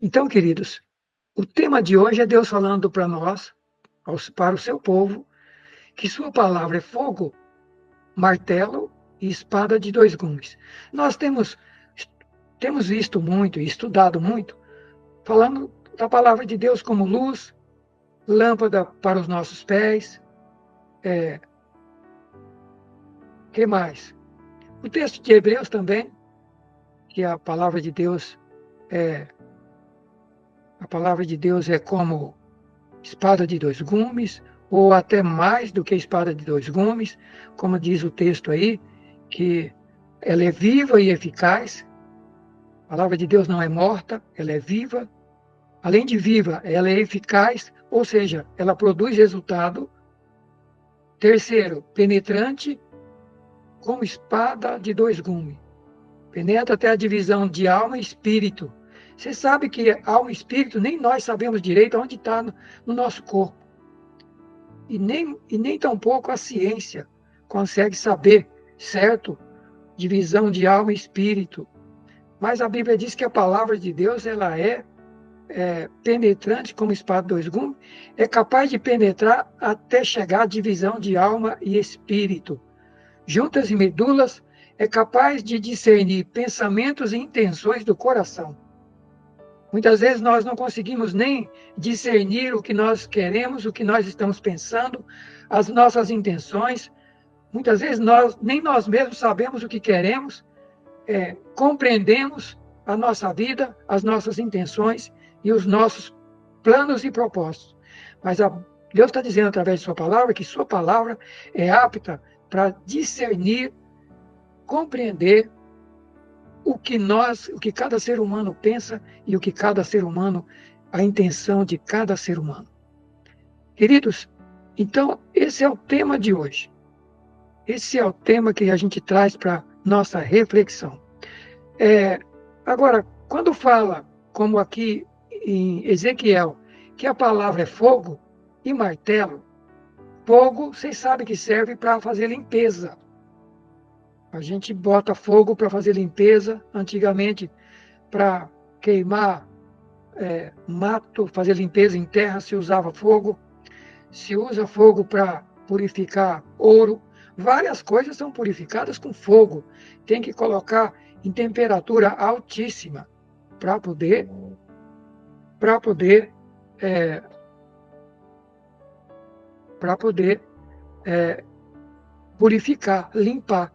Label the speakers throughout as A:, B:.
A: Então, queridos, o tema de hoje é Deus falando para nós, para o seu povo, que sua palavra é fogo, martelo e espada de dois gumes. Nós temos visto muito e estudado muito, falando da palavra de Deus como luz, lâmpada para os nossos pés. Que mais? O texto de Hebreus também, que a palavra de Deus é como espada de dois gumes, ou até mais do que espada de dois gumes, como diz o texto aí, que ela é viva e eficaz. A palavra de Deus não é morta, ela é viva. Além de viva, ela é eficaz, ou seja, ela produz resultado. Terceiro, penetrante, como espada de dois gumes. Penetra até a divisão de alma e espírito. Você sabe que alma e espírito, nem nós sabemos direito onde está no nosso corpo. E nem tampouco a ciência consegue saber, certo? Divisão de alma e espírito. Mas a Bíblia diz que a palavra de Deus ela é penetrante como espada de dois gumes, é capaz de penetrar até chegar à divisão de alma e espírito. Juntas e medulas, é capaz de discernir pensamentos e intenções do coração. Muitas vezes nós não conseguimos nem discernir o que nós queremos, o que nós estamos pensando, as nossas intenções. Muitas vezes nem nós mesmos sabemos o que queremos, compreendemos a nossa vida, as nossas intenções e os nossos planos e propósitos. Mas Deus está dizendo através de sua palavra que sua palavra é apta para discernir, compreender o que cada ser humano pensa e o que cada ser humano, a intenção de cada ser humano. Queridos, então esse é o tema de hoje. Esse é o tema que a gente traz para nossa reflexão. Agora, quando fala, como aqui em Ezequiel, que a palavra é fogo e martelo, fogo, vocês sabem que serve para fazer limpeza. A gente bota fogo para fazer limpeza, antigamente para queimar mato, fazer limpeza em terra, se usava fogo. Se usa fogo para purificar ouro. Várias coisas são purificadas com fogo. Tem que colocar em temperatura altíssima para poder purificar, limpar.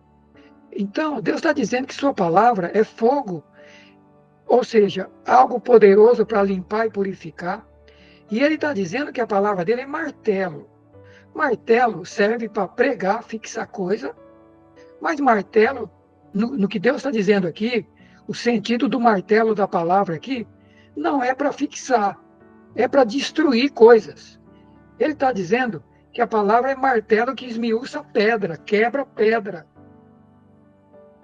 A: Então, Deus está dizendo que sua palavra é fogo, ou seja, algo poderoso para limpar e purificar. E ele está dizendo que a palavra dele é martelo. Martelo serve para pregar, fixar coisa, mas martelo, no que Deus está dizendo aqui, o sentido do martelo da palavra aqui, não é para fixar, é para destruir coisas. Ele está dizendo que a palavra é martelo que esmiuça pedra, quebra pedra.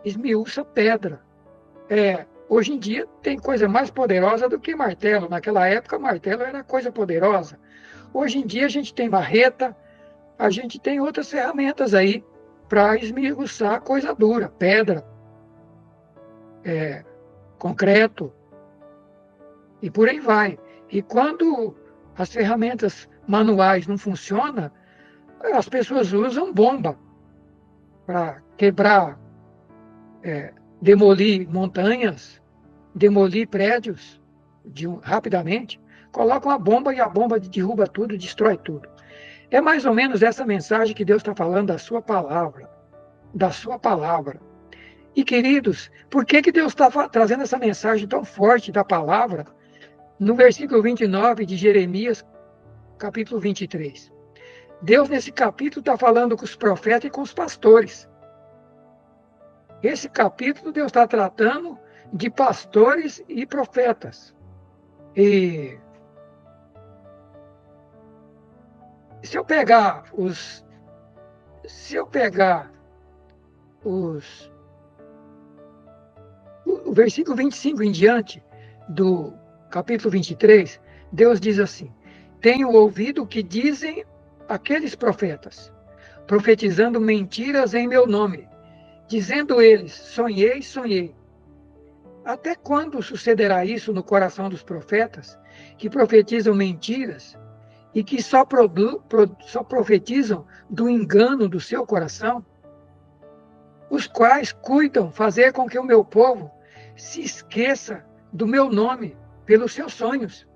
A: Esmiuça pedra. Hoje em dia tem coisa mais poderosa do que martelo. Naquela época, martelo era coisa poderosa. Hoje em dia a gente tem marreta, a gente tem outras ferramentas aí para esmiuçar coisa dura, pedra, concreto, e por aí vai. E quando as ferramentas manuais não funcionam, as pessoas usam bomba para quebrar, demolir montanhas, demolir prédios rapidamente, colocam a bomba e a bomba derruba tudo, destrói tudo. É mais ou menos essa mensagem que Deus está falando da sua palavra, da sua palavra. E, queridos, por que Deus está trazendo essa mensagem tão forte da palavra no versículo 29 de Jeremias, capítulo 23? Deus, nesse capítulo, está falando com os profetas e com os pastores. Esse capítulo, Deus está tratando de pastores e profetas. E se eu pegar o versículo 25 em diante do capítulo 23, Deus diz assim: tenho ouvido o que dizem aqueles profetas, profetizando mentiras em meu nome, dizendo eles: sonhei, sonhei. Até quando sucederá isso no coração dos profetas, que profetizam mentiras e que só profetizam do engano do seu coração? Os quais cuidam fazer com que o meu povo se esqueça do meu nome pelos seus sonhos,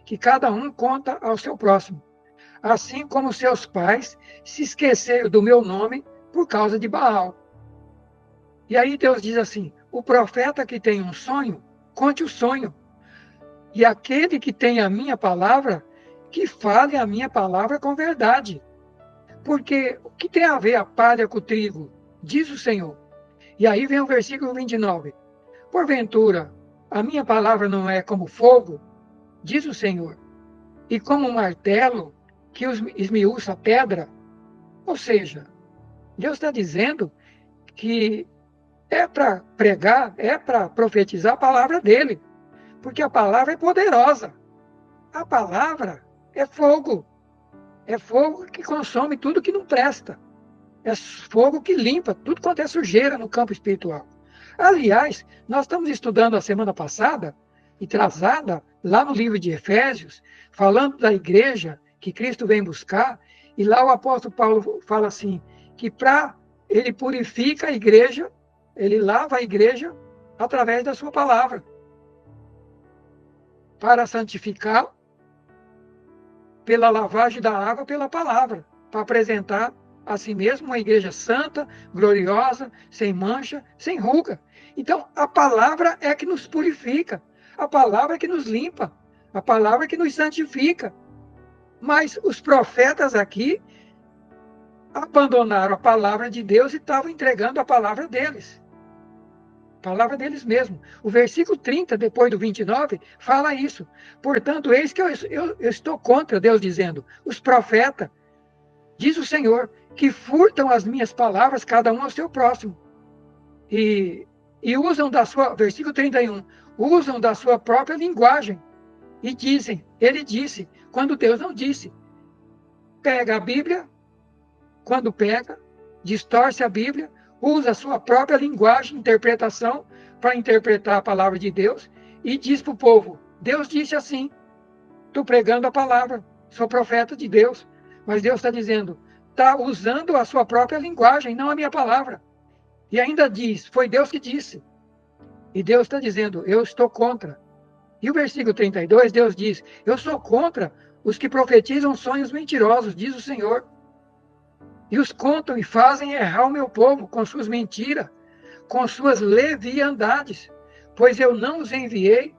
A: que cada um conta ao seu próximo, assim como seus pais se esqueceram do meu nome por causa de Baal. E aí Deus diz assim: o profeta que tem um sonho, conte o sonho. E aquele que tem a minha palavra, que fale a minha palavra com verdade. Porque o que tem a ver a palha com o trigo? Diz o Senhor. E aí vem o versículo 29. Porventura, a minha palavra não é como fogo? Diz o Senhor. E como um martelo que esmiuça a pedra? Ou seja, Deus está dizendo que é para pregar, é para profetizar a palavra dele. Porque a palavra é poderosa. A palavra é fogo. É fogo que consome tudo que não presta. É fogo que limpa tudo quanto é sujeira no campo espiritual. Aliás, nós estamos estudando a semana passada e trazada lá no livro de Efésios, falando da igreja que Cristo vem buscar, e lá o apóstolo Paulo fala assim, que ele purifica a igreja, ele lava a igreja através da sua palavra, para santificar pela lavagem da água pela palavra, para apresentar a si mesmo uma igreja santa, gloriosa, sem mancha, sem ruga. Então, a palavra é que nos purifica, a palavra é que nos limpa, a palavra é que nos santifica. Mas os profetas aqui abandonaram a palavra de Deus e estavam entregando a palavra deles. Palavra deles mesmo. O versículo 30, depois do 29, fala isso. Portanto, eis que eu estou contra, Deus dizendo, os profetas, diz o Senhor, que furtam as minhas palavras, cada um ao seu próximo. E usam da sua, versículo 31, usam da sua própria linguagem. E dizem, ele disse, quando Deus não disse. Pega a Bíblia, quando pega, distorce a Bíblia, usa a sua própria linguagem, interpretação, para interpretar a palavra de Deus, e diz para o povo, Deus disse assim, estou pregando a palavra, sou profeta de Deus, mas Deus está dizendo, está usando a sua própria linguagem, não a minha palavra. E ainda diz, foi Deus que disse. E Deus está dizendo, eu estou contra. E o versículo 32, Deus diz, eu sou contra os que profetizam sonhos mentirosos, diz o Senhor. E os contam e fazem errar o meu povo com suas mentiras, com suas leviandades, pois eu não os enviei,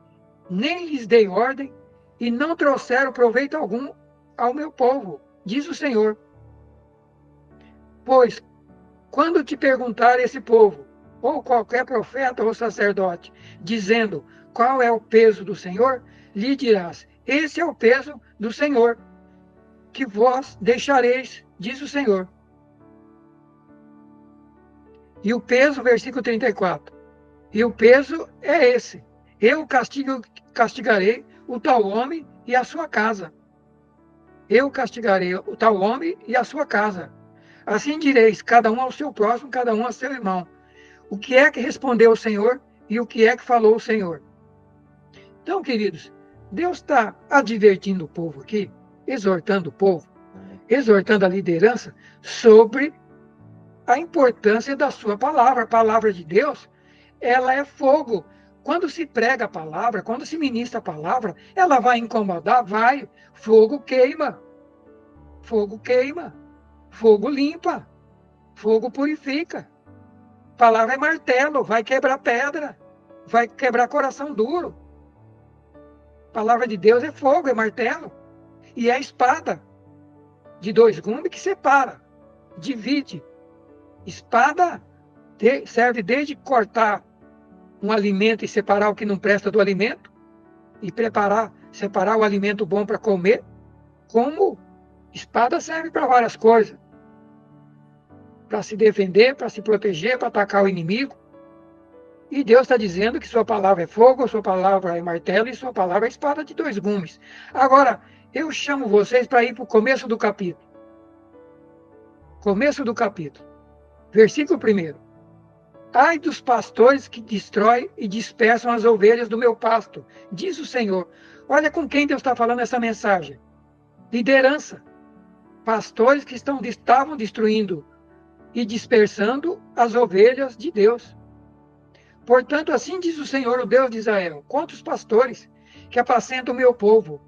A: nem lhes dei ordem, e não trouxeram proveito algum ao meu povo, diz o Senhor. Pois, quando te perguntar esse povo, ou qualquer profeta ou sacerdote, dizendo qual é o peso do Senhor, lhe dirás, esse é o peso do Senhor, que vós deixareis, diz o Senhor. E o peso, versículo 34. E o peso é esse. Eu castigarei o tal homem e a sua casa. Eu castigarei o tal homem e a sua casa. Assim direis, cada um ao seu próximo, cada um ao seu irmão. O que é que respondeu o Senhor e o que é que falou o Senhor? Então, queridos, Deus está advertindo o povo aqui, exortando o povo, exortando a liderança sobre a importância da sua palavra. A palavra de Deus, ela é fogo. Quando se prega a palavra, quando se ministra a palavra, ela vai incomodar? Vai. Fogo queima. Fogo queima. Fogo limpa. Fogo purifica. A palavra é martelo, vai quebrar pedra. Vai quebrar coração duro. A palavra de Deus é fogo, é martelo. E é espada de dois gumes que separa, divide. Espada serve desde cortar um alimento e separar o que não presta do alimento, e separar o alimento bom para comer, como espada serve para várias coisas. Para se defender, para se proteger, para atacar o inimigo. E Deus está dizendo que sua palavra é fogo, sua palavra é martelo e sua palavra é espada de dois gumes. Agora, eu chamo vocês para ir para o começo do capítulo. Começo do capítulo. Versículo 1. Ai dos pastores que destroem e dispersam as ovelhas do meu pasto, diz o Senhor. Olha com quem Deus está falando essa mensagem. Liderança. Pastores que estavam destruindo e dispersando as ovelhas de Deus. Portanto, assim diz o Senhor, o Deus de Israel: quantos pastores que apacentam o meu povo,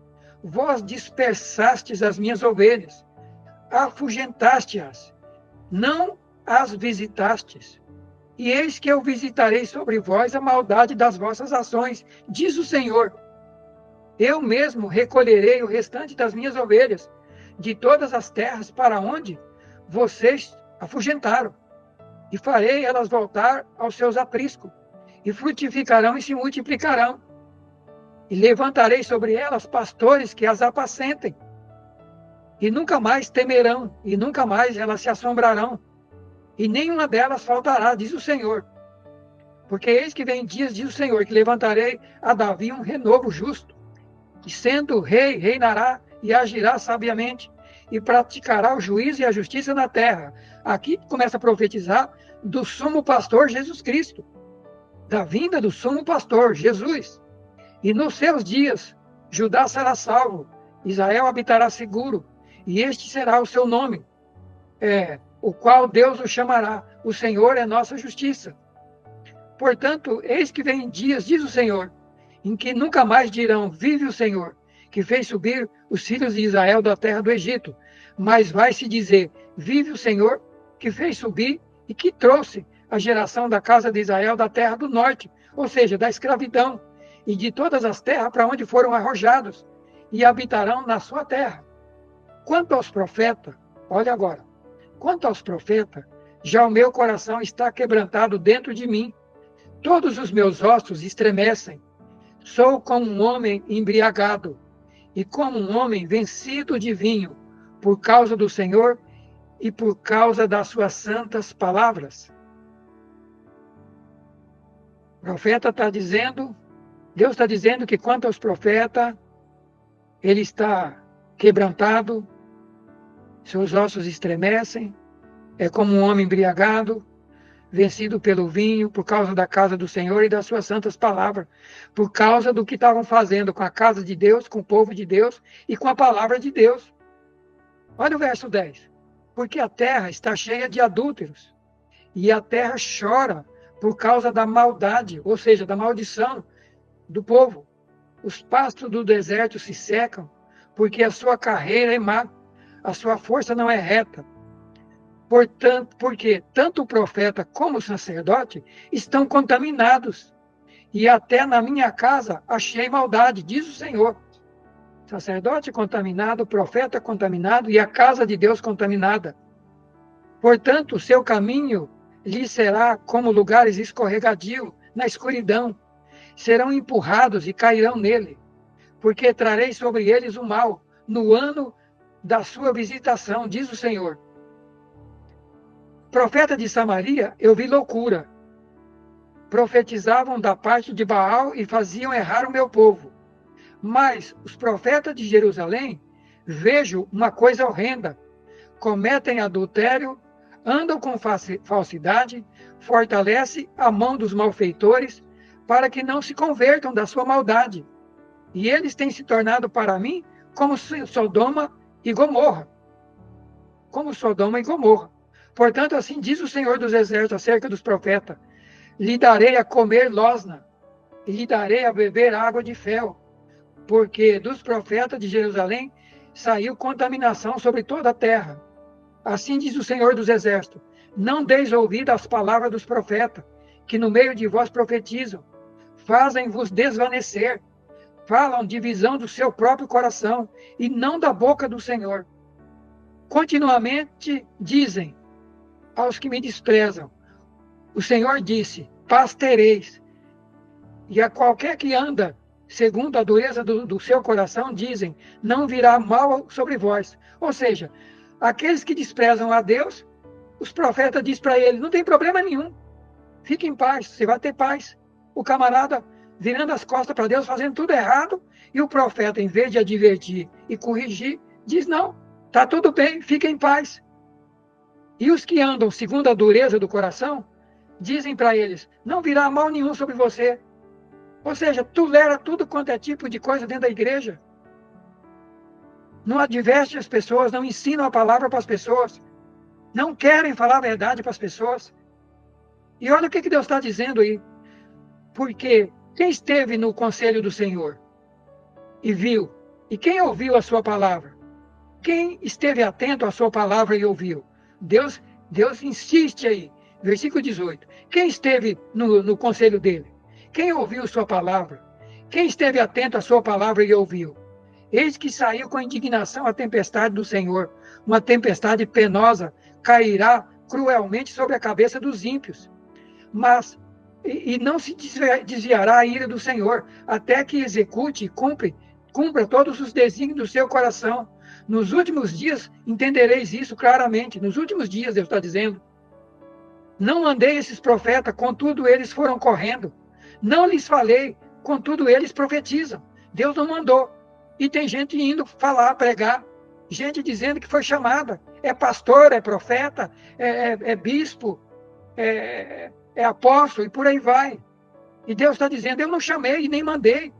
A: vós dispersastes as minhas ovelhas, afugentaste-as, não as visitastes. E eis que eu visitarei sobre vós a maldade das vossas ações, diz o Senhor. Eu mesmo recolherei o restante das minhas ovelhas de todas as terras para onde vocês afugentaram, e farei elas voltar aos seus apriscos, e frutificarão e se multiplicarão. E levantarei sobre elas pastores que as apacentem, e nunca mais temerão, e nunca mais elas se assombrarão, e nenhuma delas faltará, diz o Senhor. Porque eis que vem dias, diz o Senhor, que levantarei a Davi um renovo justo, que sendo rei, reinará e agirá sabiamente, e praticará o juízo e a justiça na terra. Aqui começa a profetizar do sumo pastor Jesus Cristo, da vinda do sumo pastor Jesus. E nos seus dias, Judá será salvo, Israel habitará seguro, e este será o seu nome, o qual Deus o chamará. O Senhor é nossa justiça. Portanto, eis que vem dias, diz o Senhor, em que nunca mais dirão: vive o Senhor, que fez subir os filhos de Israel da terra do Egito. Mas vai se dizer: vive o Senhor, que fez subir e que trouxe a geração da casa de Israel da terra do norte, ou seja, da escravidão, e de todas as terras para onde foram arrojados, e habitarão na sua terra. Quanto aos profetas, olha agora, quanto aos profetas, já o meu coração está quebrantado dentro de mim, todos os meus ossos estremecem. Sou como um homem embriagado, e como um homem vencido de vinho, por causa do Senhor e por causa das suas santas palavras. O profeta está dizendo, Deus está dizendo que quanto aos profetas, ele está quebrantado, seus ossos estremecem, é como um homem embriagado, vencido pelo vinho, por causa da casa do Senhor e das suas santas palavras, por causa do que estavam fazendo com a casa de Deus, com o povo de Deus e com a palavra de Deus. Olha o verso 10. Porque a terra está cheia de adúlteros, e a terra chora por causa da maldade, ou seja, da maldição do povo. Os pastos do deserto se secam, porque a sua carreira é má, a sua força não é reta. Portanto, porque tanto o profeta como o sacerdote estão contaminados, e até na minha casa achei maldade, diz o Senhor. Sacerdote contaminado, profeta contaminado e a casa de Deus contaminada. Portanto, o seu caminho lhe será como lugares escorregadios na escuridão. Serão empurrados e cairão nele, porque trarei sobre eles o mal no ano da sua visitação, diz o Senhor. Profeta de Samaria, eu vi loucura. Profetizavam da parte de Baal e faziam errar o meu povo. Mas os profetas de Jerusalém, vejo uma coisa horrenda. Cometem adultério, andam com falsidade, fortalece a mão dos malfeitores, para que não se convertam da sua maldade. E eles têm se tornado para mim como Sodoma e Gomorra. Como Sodoma e Gomorra. Portanto, assim diz o Senhor dos Exércitos acerca dos profetas: lhe darei a comer losna, e lhe darei a beber água de fel, porque dos profetas de Jerusalém saiu contaminação sobre toda a terra. Assim diz o Senhor dos Exércitos: não deis ouvido às palavras dos profetas, que no meio de vós profetizam, fazem-vos desvanecer, falam de visão do seu próprio coração, e não da boca do Senhor. Continuamente dizem aos que me desprezam: o Senhor disse, paz tereis. E a qualquer que anda segundo a dureza do seu coração, dizem, não virá mal sobre vós. Ou seja, aqueles que desprezam a Deus, os profetas dizem para ele, não tem problema nenhum, fique em paz, você vai ter paz. O camarada virando as costas para Deus, fazendo tudo errado, e o profeta, em vez de advertir e corrigir, diz, não, está tudo bem, fique em paz. E os que andam segundo a dureza do coração, dizem para eles, não virá mal nenhum sobre você. Ou seja, tolera tudo quanto é tipo de coisa dentro da igreja. Não adverte as pessoas, não ensinam a palavra para as pessoas. Não querem falar a verdade para as pessoas. E olha o que Deus está dizendo aí. Porque quem esteve no conselho do Senhor e viu, e quem ouviu a sua palavra? Quem esteve atento à sua palavra e ouviu? Deus insiste aí. Versículo 18. Quem esteve no conselho dele? Quem ouviu sua palavra? Quem esteve atento à sua palavra e ouviu? Eis que saiu com indignação a tempestade do Senhor. Uma tempestade penosa cairá cruelmente sobre a cabeça dos ímpios. Mas não se desviará a ira do Senhor, até que execute e cumpra todos os desígnios do seu coração. Nos últimos dias entendereis isso claramente. Nos últimos dias, Deus está dizendo. Não mandei esses profetas, contudo eles foram correndo. Não lhes falei, contudo eles profetizam. Deus não mandou. E tem gente indo falar, pregar. Gente dizendo que foi chamada. É pastor, é profeta, é bispo, é apóstolo e por aí vai. E Deus está dizendo, eu não chamei e nem mandei.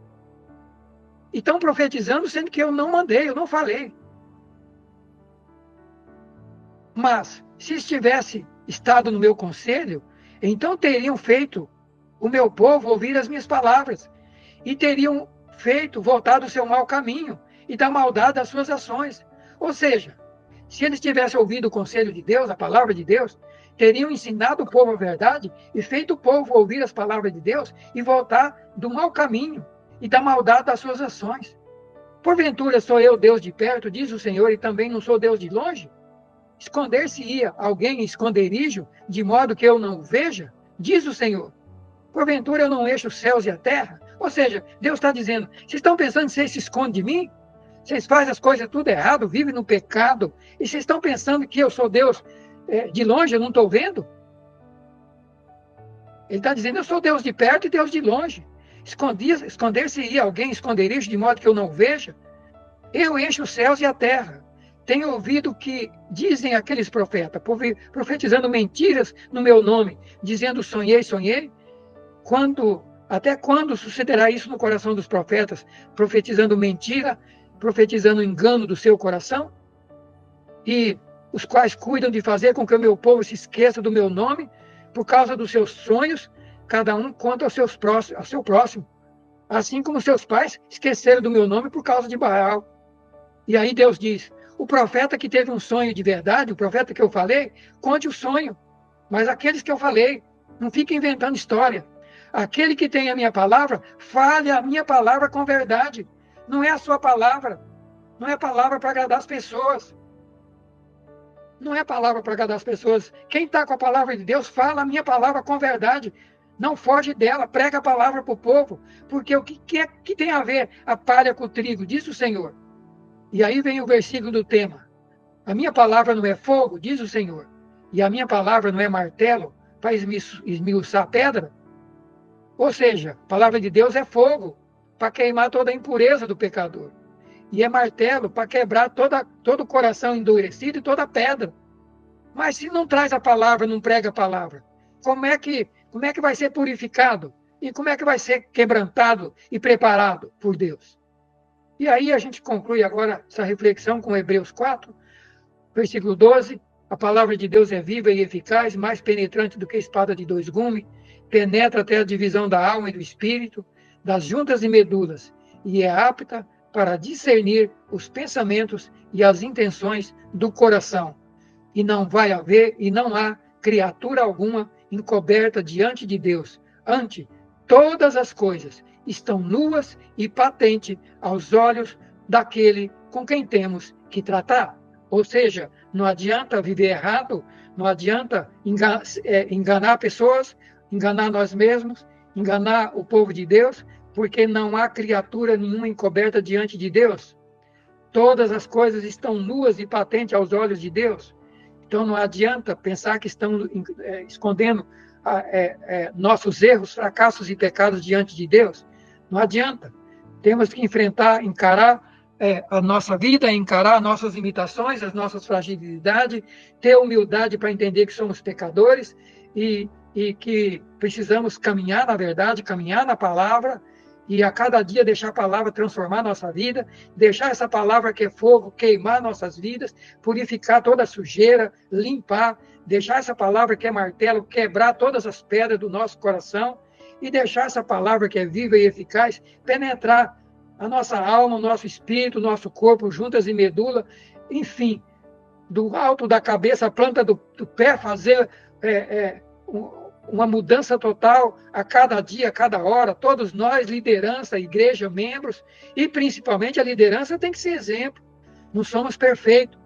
A: E estão profetizando sendo que eu não mandei, eu não falei. Mas, se estivesse estado no meu conselho, então teriam feito o meu povo ouvir as minhas palavras, e teriam feito voltar do seu mau caminho e da maldade das suas ações. Ou seja, se eles tivessem ouvido o conselho de Deus, a palavra de Deus, teriam ensinado o povo a verdade e feito o povo ouvir as palavras de Deus e voltar do mau caminho e da maldade das suas ações. Porventura sou eu Deus de perto, diz o Senhor, e também não sou Deus de longe? Esconder-se-ia alguém em esconderijo, de modo que eu não o veja? Diz o Senhor. Porventura eu não eixo os céus e a terra? Ou seja, Deus está dizendo, vocês estão pensando que vocês se escondem de mim? Vocês fazem as coisas tudo errado, vivem no pecado, e vocês estão pensando que eu sou Deus de longe, eu não estou vendo? Ele está dizendo, eu sou Deus de perto e Deus de longe. Esconder-se-ia alguém em esconderijo, de modo que eu não o veja? Eu encho os céus e a terra. Tenho ouvido que dizem aqueles profetas, profetizando mentiras no meu nome, dizendo sonhei, sonhei. Até quando sucederá isso no coração dos profetas, profetizando mentira, profetizando engano do seu coração? E os quais cuidam de fazer com que o meu povo se esqueça do meu nome, por causa dos seus sonhos, cada um quanto ao seu próximo. Assim como seus pais esqueceram do meu nome por causa de Baal. E aí Deus diz, o profeta que teve um sonho de verdade, o profeta que eu falei, conte o sonho. Mas aqueles que eu falei, não fiquem inventando história. Aquele que tem a minha palavra, fale a minha palavra com verdade. Não é a sua palavra. Não é palavra para agradar as pessoas. Não é palavra para agradar as pessoas. Quem está com a palavra de Deus, fala a minha palavra com verdade. Não foge dela, prega a palavra para o povo. Porque o que tem a ver a palha com o trigo? Diz o Senhor. E aí vem o versículo do tema. A minha palavra não é fogo, diz o Senhor. E a minha palavra não é martelo para esmiuçar a pedra. Ou seja, a palavra de Deus é fogo para queimar toda a impureza do pecador. E é martelo para quebrar todo o coração endurecido e toda a pedra. Mas se não traz a palavra, não prega a palavra, como é que vai ser purificado? E como é que vai ser quebrantado e preparado por Deus? E aí a gente conclui agora essa reflexão com Hebreus 4, versículo 12. A palavra de Deus é viva e eficaz, mais penetrante do que a espada de dois gumes, penetra até a divisão da alma e do espírito, das juntas e medulas, e é apta para discernir os pensamentos e as intenções do coração. E não há criatura alguma encoberta diante de Deus. Ante todas as coisas estão nuas e patentes aos olhos daquele com quem temos que tratar. Ou seja, não adianta viver errado, não adianta enganar pessoas, enganar nós mesmos, enganar o povo de Deus, porque não há criatura nenhuma encoberta diante de Deus. Todas as coisas estão nuas e patentes aos olhos de Deus. Então não adianta pensar que estão escondendo nossos erros, fracassos e pecados diante de Deus. Não adianta. Temos que encarar a nossa vida, encarar nossas limitações, as nossas fragilidades, ter humildade para entender que somos pecadores e e que precisamos caminhar na verdade, caminhar na palavra, e a cada dia deixar a palavra transformar nossa vida, deixar essa palavra que é fogo queimar nossas vidas, purificar toda a sujeira, limpar, deixar essa palavra que é martelo quebrar todas as pedras do nosso coração, e deixar essa palavra que é viva e eficaz penetrar a nossa alma, o nosso espírito, o nosso corpo, juntas e medula, enfim, do alto da cabeça, a planta do pé, fazer uma mudança total a cada dia, a cada hora. Todos nós, liderança, igreja, membros, e principalmente a liderança tem que ser exemplo. Não somos perfeitos,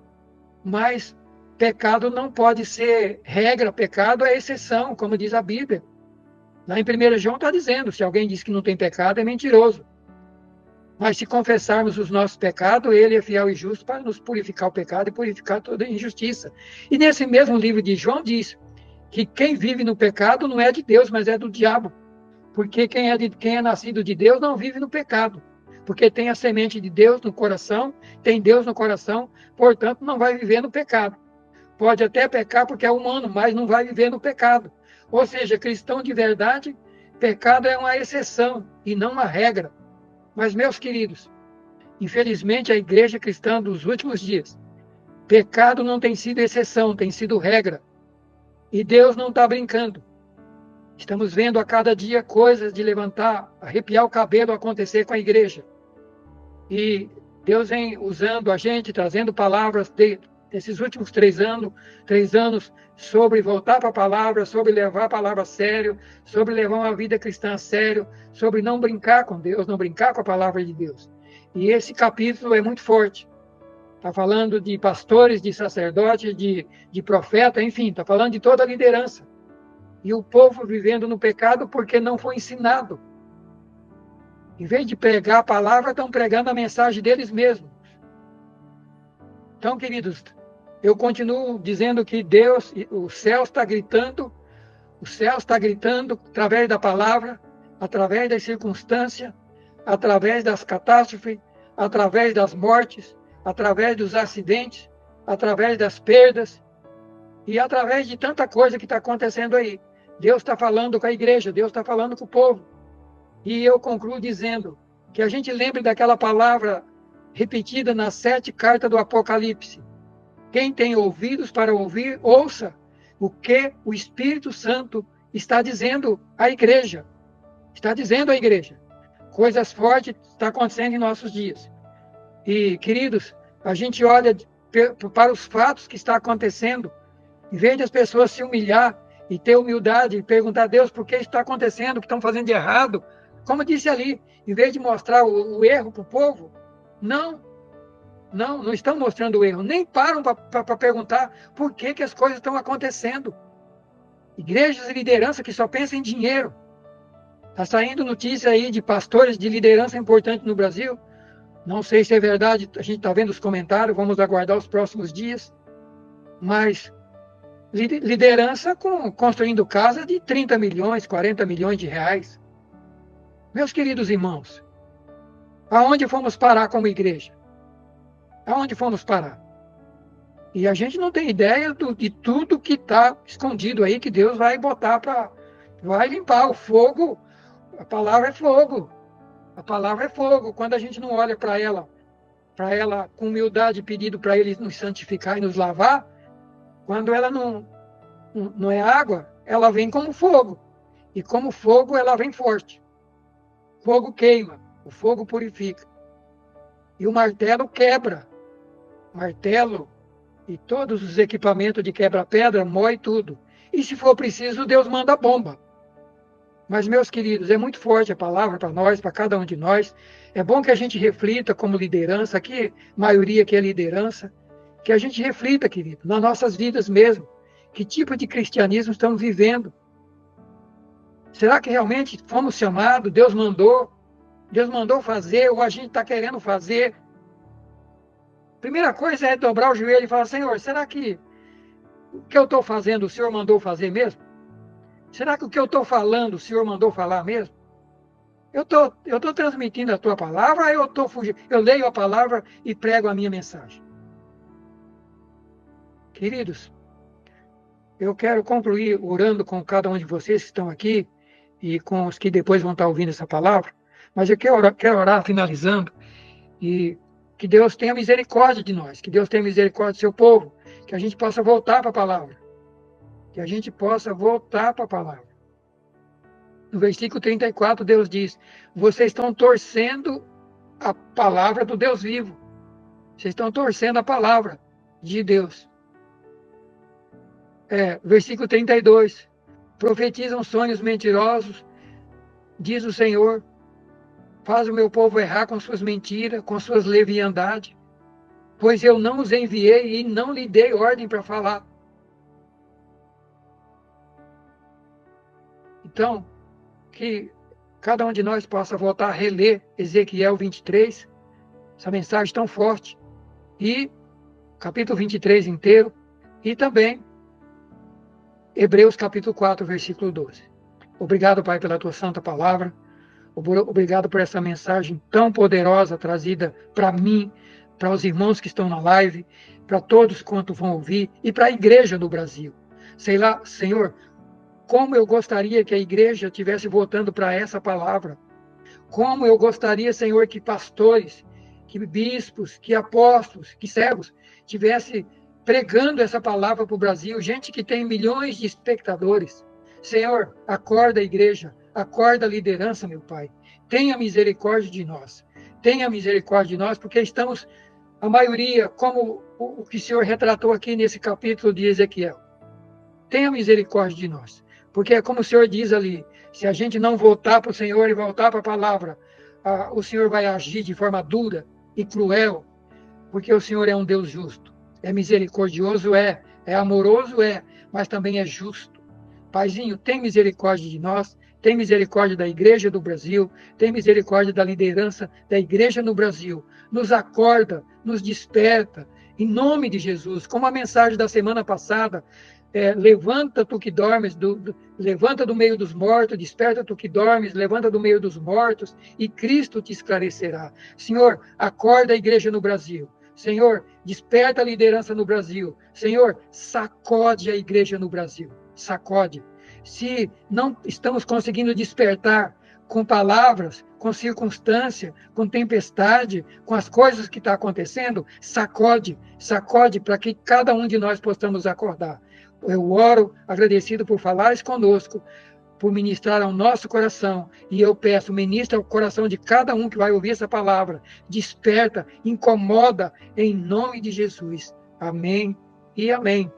A: mas pecado não pode ser regra, pecado é exceção, como diz a Bíblia. Lá em 1 João está dizendo, se alguém diz que não tem pecado, é mentiroso. Mas se confessarmos os nossos pecados, ele é fiel e justo para nos purificar o pecado e purificar toda injustiça. E nesse mesmo livro de João diz que quem vive no pecado não é de Deus, mas é do diabo. Porque quem é nascido de Deus não vive no pecado. Porque tem a semente de Deus no coração, tem Deus no coração, portanto não vai viver no pecado. Pode até pecar porque é humano, mas não vai viver no pecado. Ou seja, cristão de verdade, pecado é uma exceção e não uma regra. Mas, meus queridos, infelizmente a igreja cristã dos últimos dias, pecado não tem sido exceção, tem sido regra. E Deus não está brincando. Estamos vendo a cada dia coisas de levantar, arrepiar o cabelo acontecer com a igreja. E Deus vem usando a gente, trazendo palavras desses últimos 3 anos, sobre voltar para a palavra, sobre levar a palavra a sério, sobre levar uma vida cristã a sério, sobre não brincar com Deus, não brincar com a palavra de Deus. E esse capítulo é muito forte. Está falando de pastores, de sacerdotes, de profeta, enfim, está falando de toda a liderança. E o povo vivendo no pecado porque não foi ensinado. Em vez de pregar a palavra, estão pregando a mensagem deles mesmos. Então, queridos, eu continuo dizendo que Deus, o céu está gritando através da palavra, através das circunstâncias, através das catástrofes, através das mortes, através dos acidentes, através das perdas e através de tanta coisa que está acontecendo aí. Deus está falando com a igreja, Deus está falando com o povo. E eu concluo dizendo que a gente lembre daquela palavra repetida nas 7 cartas do Apocalipse. Quem tem ouvidos para ouvir, ouça o que o Espírito Santo está dizendo à igreja. Está dizendo à igreja. Coisas fortes estão acontecendo em nossos dias. E, queridos, a gente olha para os fatos que estão acontecendo, em vez de as pessoas se humilhar e ter humildade e perguntar a Deus por que está acontecendo, o que estão fazendo de errado, como disse ali, em vez de mostrar o erro para o povo, não estão mostrando o erro, nem param para perguntar por que as coisas estão acontecendo. Igrejas e liderança que só pensam em dinheiro. Está saindo notícia aí de pastores de liderança importante no Brasil. Não sei se é verdade, a gente está vendo os comentários, vamos aguardar os próximos dias. Mas liderança construindo casa de 30 milhões, 40 milhões de reais. Meus queridos irmãos, aonde fomos parar como igreja? Aonde fomos parar? E a gente não tem ideia de tudo que está escondido aí, que Deus vai botar vai limpar o fogo. A palavra é fogo. A palavra é fogo. Quando a gente não olha para ela com humildade, pedido para Ele nos santificar e nos lavar, quando ela não é água, ela vem como fogo. E como fogo, ela vem forte. Fogo queima, o fogo purifica. E o martelo quebra. Martelo e todos os equipamentos de quebra-pedra mói tudo. E se for preciso, Deus manda bomba. Mas, meus queridos, é muito forte a palavra para nós, para cada um de nós. É bom que a gente reflita como liderança, aqui, maioria que é liderança, que a gente reflita, querido, nas nossas vidas mesmo. Que tipo de cristianismo estamos vivendo? Será que realmente fomos chamados? Deus mandou fazer, ou a gente está querendo fazer? Primeira coisa é dobrar o joelho e falar, Senhor, será que o que eu estou fazendo o Senhor mandou fazer mesmo? Será que o que eu estou falando o Senhor mandou falar mesmo? Eu estou transmitindo a tua palavra, ou eu estou fugindo? Eu leio a palavra e prego a minha mensagem. Queridos, Eu quero concluir orando com cada um de vocês que estão aqui e com os que depois vão estar ouvindo essa palavra, mas eu quero orar finalizando e que Deus tenha misericórdia de nós, que Deus tenha misericórdia do seu povo, que a gente possa voltar para a palavra, que a gente possa voltar para a palavra. No versículo 34, Deus diz: vocês estão torcendo a palavra do Deus vivo. Vocês estão torcendo a palavra de Deus. Versículo 32. Profetizam sonhos mentirosos, diz o Senhor. Faz o meu povo errar com suas mentiras, com suas leviandades, pois eu não os enviei e não lhe dei ordem para falar. Então, que cada um de nós possa voltar a reler Ezequiel 23, essa mensagem tão forte, e capítulo 23 inteiro, e também Hebreus capítulo 4, versículo 12. Obrigado, Pai, pela tua santa palavra. Obrigado por essa mensagem tão poderosa trazida para mim, para os irmãos que estão na live, para todos quanto vão ouvir e para a igreja no Brasil. Sei lá, Senhor, como eu gostaria que a igreja estivesse voltando para essa palavra. Como eu gostaria, Senhor, que pastores, que bispos, que apóstolos, que servos estivessem pregando essa palavra para o Brasil, gente que tem milhões de espectadores. Senhor, acorda a igreja, acorda a liderança, meu Pai. Tenha misericórdia de nós. Tenha misericórdia de nós, porque estamos, a maioria, como o que o Senhor retratou aqui nesse capítulo de Ezequiel. Tenha misericórdia de nós. Porque é como o Senhor diz ali, se a gente não voltar para o Senhor e voltar para a palavra, o Senhor vai agir de forma dura e cruel, porque o Senhor é um Deus justo. É misericordioso, é amoroso, mas também é justo. Paizinho, tem misericórdia de nós, tem misericórdia da igreja do Brasil, tem misericórdia da liderança da igreja no Brasil. Nos acorda, nos desperta, em nome de Jesus. Como a mensagem da semana passada, levanta tu que dormes, levanta do meio dos mortos, desperta tu que dormes, levanta do meio dos mortos, e Cristo te esclarecerá. Senhor, acorda a igreja no Brasil. Senhor, desperta a liderança no Brasil. Senhor, sacode a igreja no Brasil. Sacode. Se não estamos conseguindo despertar com palavras, com circunstância, com tempestade, com as coisas que estão acontecendo, sacode para que cada um de nós possamos acordar. Eu oro agradecido por falares conosco, por ministrar ao nosso coração, e eu peço, ministra ao coração de cada um que vai ouvir essa palavra, desperta, incomoda, em nome de Jesus. Amém e amém.